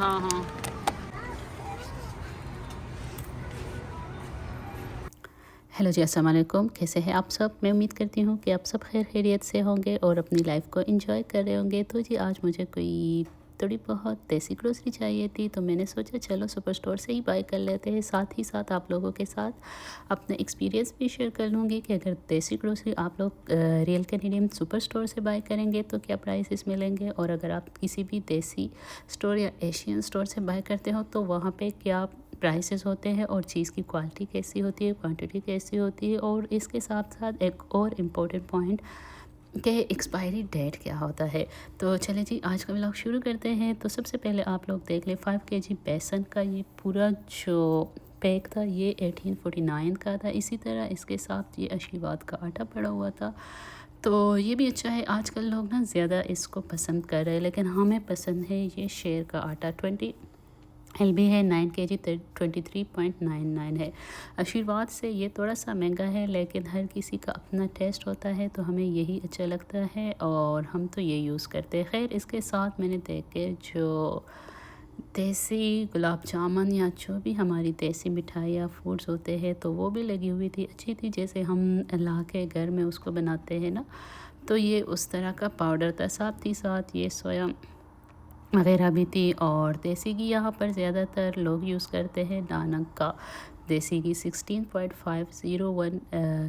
हाँ हाँ। हेलो जी, अस्सलाम वालेकुम। कैसे हैं आप सब? मैं उम्मीद करती हूँ कि आप सब खैर खैरियत से होंगे और अपनी लाइफ को एंजॉय कर रहे होंगे। तो जी आज मुझे कोई थोड़ी बहुत देसी ग्रोसरी चाहिए थी, तो मैंने सोचा चलो सुपर स्टोर से ही बाय कर लेते हैं। साथ ही साथ आप लोगों के साथ अपना एक्सपीरियंस भी शेयर कर लूँगी कि अगर देसी ग्रोसरी आप लोग रियल कैनेडियन सुपर स्टोर से बाय करेंगे तो क्या प्राइसेस मिलेंगे, और अगर आप किसी भी देसी स्टोर या एशियन स्टोर से बाय करते हो तो वहाँ पे क्या प्राइसेस होते हैं और चीज़ की क्वालिटी कैसी होती है, क्वांटिटी कैसी होती है। और इसके साथ साथ एक और इम्पोर्टेंट पॉइंट कि एक्सपायरी डेट क्या होता है। तो चलें जी आज का व्लॉग शुरू करते हैं। तो सबसे पहले आप लोग देख लें 5 केजी बेसन का ये पूरा जो पैक था ये 1849 का था। इसी तरह इसके साथ ये आशीर्वाद का आटा पड़ा हुआ था। तो ये भी अच्छा है। आजकल लोग ना ज़्यादा इसको पसंद कर रहे हैं, लेकिन हमें पसंद है ये शेर का आटा। 20 एलबी है, 9 केजी 23.99 है। आशीर्वाद से ये थोड़ा सा महंगा है, लेकिन हर किसी का अपना टेस्ट होता है, तो हमें यही अच्छा लगता है और हम तो ये यूज़ करते हैं। खैर इसके साथ मैंने देख के जो देसी गुलाब जामुन या जो भी हमारी देसी मिठाई या फूड्स होते हैं तो वो भी लगी हुई थी, अच्छी थी। जैसे हम ला के घर में उसको बनाते हैं ना, तो ये उस तरह का पाउडर था। साथ ही साथ ये सोया वगैरह भी थी। और देसी घी यहाँ पर ज़्यादातर लोग यूज़ करते हैं नानक का। देसी घी 16.501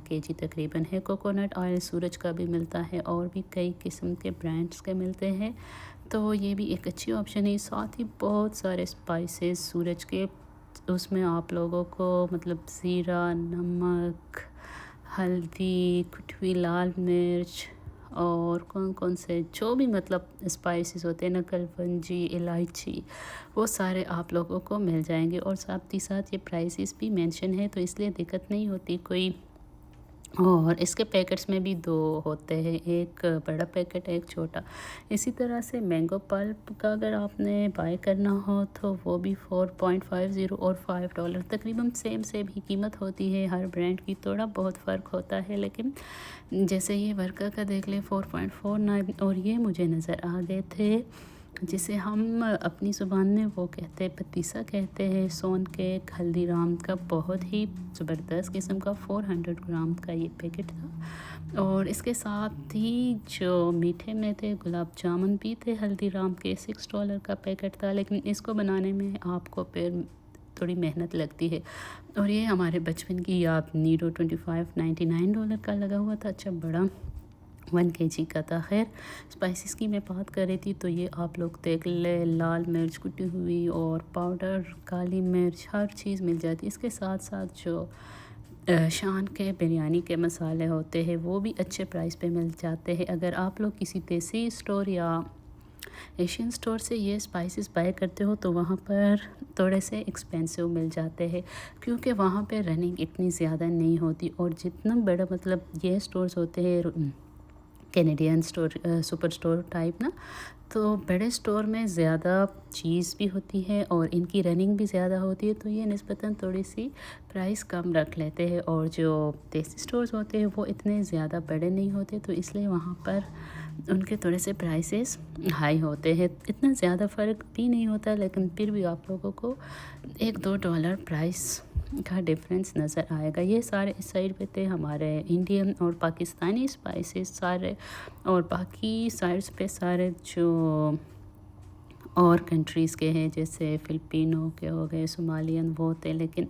केजी तकरीबन है। कोकोनट ऑयल सूरज का भी मिलता है और भी कई किस्म के ब्रांड्स के मिलते हैं, तो ये भी एक अच्छी ऑप्शन है। साथ ही बहुत सारे स्पाइसेस सूरज के, उसमें आप लोगों को मतलब ज़ीरा, नमक, हल्दी, कुटी हुई लाल मिर्च और कौन कौन से जो भी मतलब स्पाइसेस होते हैं ना, कलवंजी, इलायची, वो सारे आप लोगों को मिल जाएंगे। और साथ ही साथ ये प्राइसेस भी मेंशन है, तो इसलिए दिक्कत नहीं होती कोई। और इसके पैकेट्स में भी 2 होते हैं, एक बड़ा पैकेट है, एक छोटा। इसी तरह से मैंगो पल्प का अगर आपने बाय करना हो तो वो भी 4.50 और $5 तकरीबन सेम सेम ही कीमत होती है। हर ब्रांड की थोड़ा बहुत फ़र्क होता है, लेकिन जैसे ये वर्का का देख लें 4.49, और ये मुझे नज़र आ गए थे जिसे हम अपनी ज़ुबान में वो कहते हैं पतीसा कहते हैं, सोन केक हल्दीराम का बहुत ही ज़बरदस्त किस्म का 400 ग्राम का ये पैकेट था। और इसके साथ ही जो मीठे में थे गुलाब जामुन भी थे हल्दीराम के, $6 का पैकेट था, लेकिन इसको बनाने में आपको फिर थोड़ी मेहनत लगती है। और ये हमारे बचपन की याद, नीडो $25.99 का लगा हुआ था, अच्छा बड़ा 1 केजी का था। खैर स्पाइसेस की मैं बात कर रही थी, तो ये आप लोग देख ले, लाल मिर्च कुटी हुई और पाउडर काली मिर्च हर चीज़ मिल जाती है। इसके साथ साथ जो शान के बिरयानी के मसाले होते हैं वो भी अच्छे प्राइस पे मिल जाते हैं। अगर आप लोग किसी देसी स्टोर या एशियन स्टोर से ये स्पाइसेस बाय करते हो तो वहाँ पर थोड़े से एक्सपेंसिव मिल जाते हैं, क्योंकि वहाँ पे रनिंग इतनी ज़्यादा नहीं होती। और जितना बड़ा मतलब ये स्टोर्स होते हैं Canadian store super store type ना, तो बड़े स्टोर में ज़्यादा चीज़ भी होती है और इनकी रनिंग भी ज़्यादा होती है, तो ये निस्बतन थोड़ी सी प्राइस कम रख लेते हैं। और जो देसी स्टोर्स होते हैं वो इतने ज़्यादा बड़े नहीं होते, तो इसलिए वहाँ पर उनके थोड़े से प्राइसेस हाई होते हैं। इतना ज़्यादा फ़र्क भी नहीं होता, लेकिन फिर भी आप लोगों को $1-2 प्राइस का डिफरेंस नज़र आएगा। ये सारे इस साइड पे थे हमारे इंडियन और पाकिस्तानी स्पाइसेस सारे, और बाकी साइड्स पे सारे जो और कंट्रीज़ के हैं जैसे फ़िलिपिनो के हो गए, सोमालियन वो थे। लेकिन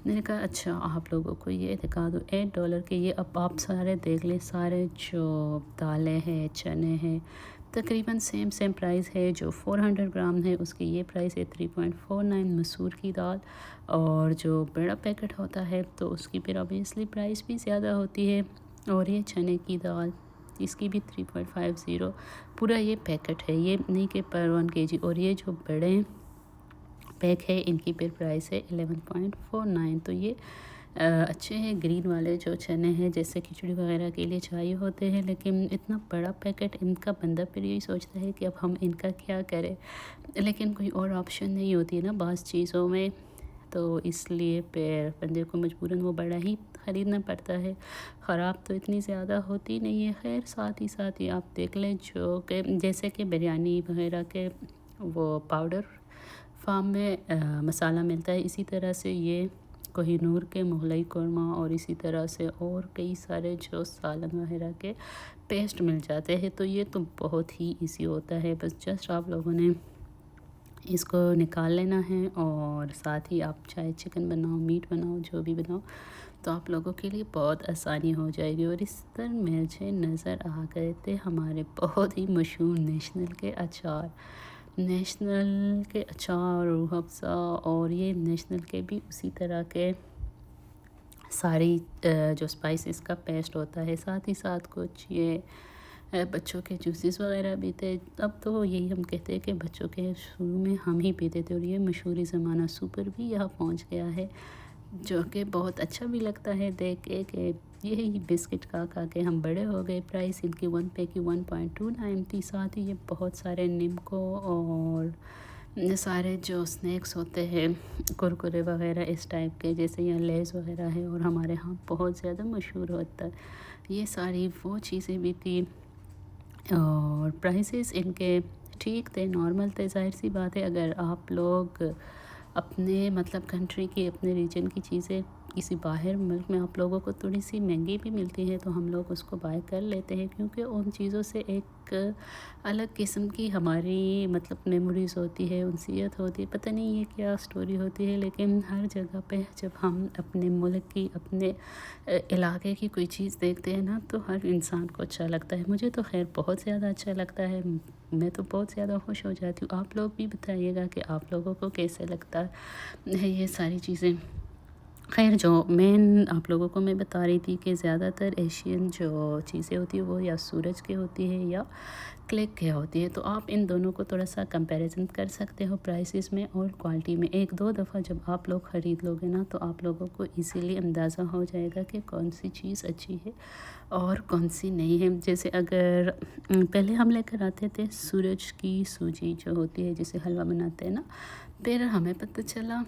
मैंने कहा अच्छा आप लोगों को ये दिखा दूँ $8 के। ये अब आप सारे देख लें, सारे जो दालें हैं, चने हैं, तकरीबन सेम सेम प्राइस है। जो 400 ग्राम है उसकी ये प्राइस है 3.49 मसूर की दाल। और जो बड़ा पैकेट होता है तो उसकी फिर ऑब्वियसली प्राइस भी ज़्यादा होती है। और ये चने की दाल, इसकी भी 3.50 पूरा ये पैकेट है, ये नहीं कि पर 1 केजी। और ये जो बड़े पैक है इनकी फिर प्राइस है 11.49। तो ये अच्छे हैं ग्रीन वाले जो चने हैं, जैसे खिचड़ी वगैरह के लिए चाहिए होते हैं। लेकिन इतना बड़ा पैकेट इनका बंदा फिर यही सोचता है कि अब हम इनका क्या करें, लेकिन कोई और ऑप्शन नहीं होती है ना बाज़ चीज़ों में, तो इसलिए फिर बंदे को मजबूरन वो बड़ा ही ख़रीदना पड़ता है। ख़राब तो इतनी ज़्यादा होती नहीं है। खैर साथ ही आप देख लें जो कि जैसे कि बिरयानी वगैरह के वो पाउडर फार्म में मसाला मिलता है। इसी तरह से ये कोहिनूर के मुगलई कोरमा और इसी तरह से और कई सारे जो सालन वगैरह के पेस्ट मिल जाते हैं। तो ये तो बहुत ही इजी होता है, बस जस्ट आप लोगों ने इसको निकाल लेना है और साथ ही आप चाहे चिकन बनाओ, मीट बनाओ, जो भी बनाओ, तो आप लोगों के लिए बहुत आसानी हो जाएगी। और इस तरह मुझे नज़र आ गए थे हमारे बहुत ही मशहूर नेशनल के अचार, रूह अफ़ज़ा, और ये नेशनल के भी उसी तरह के सारी जो स्पाइसेस का पेस्ट होता है। साथ ही साथ कुछ ये बच्चों के जूसेस वगैरह भी थे। अब तो यही हम कहते हैं कि बच्चों के शुरू में हम ही पीते थे। और ये मशहूर ज़माना सुपर भी यहाँ पहुँच गया है, जो कि बहुत अच्छा भी लगता है देख के कि यही बिस्किट खा के हम बड़े हो गए। प्राइस इनकी 1 पे की 1.29 थी। साथ ही ये बहुत सारे निम्को और सारे जो स्नैक्स होते हैं कुरकुरे वगैरह इस टाइप के, जैसे यहाँ लेज़ वगैरह है और हमारे यहाँ बहुत ज़्यादा मशहूर होता है, ये सारी वो चीज़ें भी थी। और प्राइसेस इनके ठीक थे, नॉर्मल थे। ज़ाहिर सी बात है अगर आप लोग अपने मतलब कंट्री की, अपने रीजन की चीज़ें किसी बाहर मुल्क में आप लोगों को थोड़ी सी महंगी भी मिलती है तो हम लोग उसको बाय कर लेते हैं, क्योंकि उन चीज़ों से एक अलग किस्म की हमारी मतलब मेमोरीज़ होती है, उनसीयत होती है। पता नहीं ये क्या स्टोरी होती है, लेकिन हर जगह पे जब हम अपने मुल्क की, अपने इलाके की कोई चीज़ देखते हैं ना, तो हर इंसान को अच्छा लगता है। मुझे तो खैर बहुत ज़्यादा अच्छा लगता है, मैं तो बहुत ज़्यादा खुश हो जाती हूँ। आप लोग भी बताइएगा कि आप लोगों को कैसे लगता है ये सारी चीज़ें। खैर जो मेन आप लोगों को मैं बता रही थी कि ज़्यादातर एशियन जो चीज़ें होती है वो या सूरज की होती है या क्लिक की होती है। तो आप इन दोनों को थोड़ा सा कंपैरिजन कर सकते हो प्राइसेस में और क्वालिटी में। एक दो दफ़ा जब आप लोग ख़रीद लोगे ना, तो आप लोगों को इजीली अंदाज़ा हो जाएगा कि कौन सी चीज़ अच्छी है और कौन सी नहीं है। जैसे अगर पहले हम लेकर आते थे सूरज की सूजी जो होती है, जिसे हलवा बनाते हैं ना, फिर हमें पता चला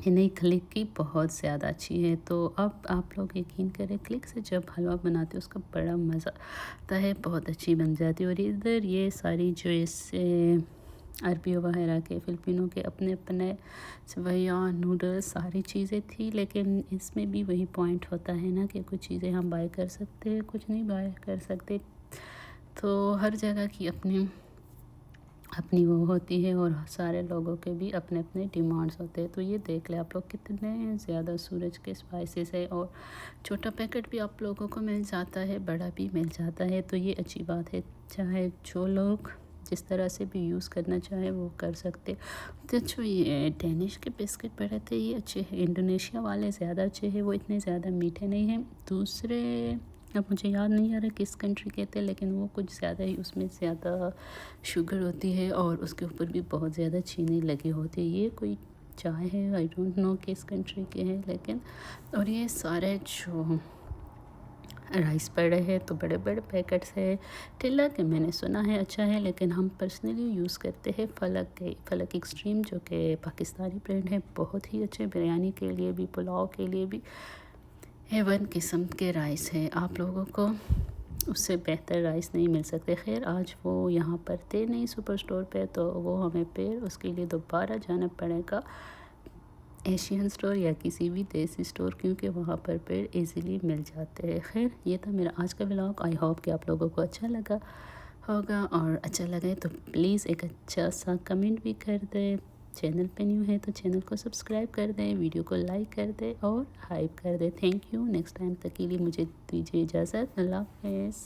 नहीं, क्लिक की बहुत ज़्यादा अच्छी है। तो अब आप लोग यकीन करें, क्लिक से जब हलवा बनाते हो उसका बड़ा मज़ा आता है, बहुत अच्छी बन जाती है। और इधर ये सारी जो इससे अरबियों वगैरह के, फ़िलिपिनों के अपने अपने सेवइयाँ, नूडल्स सारी चीज़ें थी, लेकिन इसमें भी वही पॉइंट होता है ना कि कुछ चीज़ें हम बाय कर सकते हैं, कुछ नहीं बाय कर सकते। तो हर जगह की अपनी अपनी वो होती है और सारे लोगों के भी अपने अपने डिमांड्स होते हैं। तो ये देख ले आप लोग कितने ज़्यादा सूरज के स्पाइसेस है, और छोटा पैकेट भी आप लोगों को मिल जाता है, बड़ा भी मिल जाता है। तो ये अच्छी बात है, चाहे जो लोग जिस तरह से भी यूज़ करना चाहे वो कर सकते। तो जो ये डेनिश के बिस्किट पड़े थे ये अच्छे हैं, इंडोनेशिया वाले ज़्यादा अच्छे हैं, वो इतने ज़्यादा मीठे नहीं हैं। दूसरे अब मुझे याद नहीं आ रहा किस कंट्री के थे, लेकिन वो कुछ ज़्यादा ही, उसमें ज़्यादा शुगर होती है और उसके ऊपर भी बहुत ज़्यादा चीनी लगी होती है। ये कोई चाय है, आई डोंट नो किस कंट्री के हैं, लेकिन और ये सारे जो राइस पड़े हैं तो बड़े बड़े पैकेट्स है। टिल्ला के मैंने सुना है अच्छा है, लेकिन हम पर्सनली यूज़ करते हैं फलक एक्सट्रीम, जो कि पाकिस्तानी ब्रांड है। बहुत ही अच्छे, बिरयानी के लिए भी, पुलाव के लिए भी हेवन किस्म के राइस है। आप लोगों को उससे बेहतर राइस नहीं मिल सकते। खैर आज वो यहाँ पर थे नहीं सुपर स्टोर पे, तो वो हमें फिर उसके लिए दोबारा जाना पड़ेगा एशियन स्टोर या किसी भी देसी स्टोर, क्योंकि वहाँ पर फिर इजीली मिल जाते हैं। खैर ये था मेरा आज का व्लॉग। आई होप कि आप लोगों को अच्छा लगा होगा, और अच्छा लगे तो प्लीज़ एक अच्छा सा कमेंट भी कर दें। चैनल पे न्यू है तो चैनल को सब्सक्राइब कर दें, वीडियो को लाइक कर दें और हाइप कर दें। Thank you. नेक्स्ट टाइम तक के लिए मुझे दीजिए इजाज़त। अल्लाह हाफ़िज़।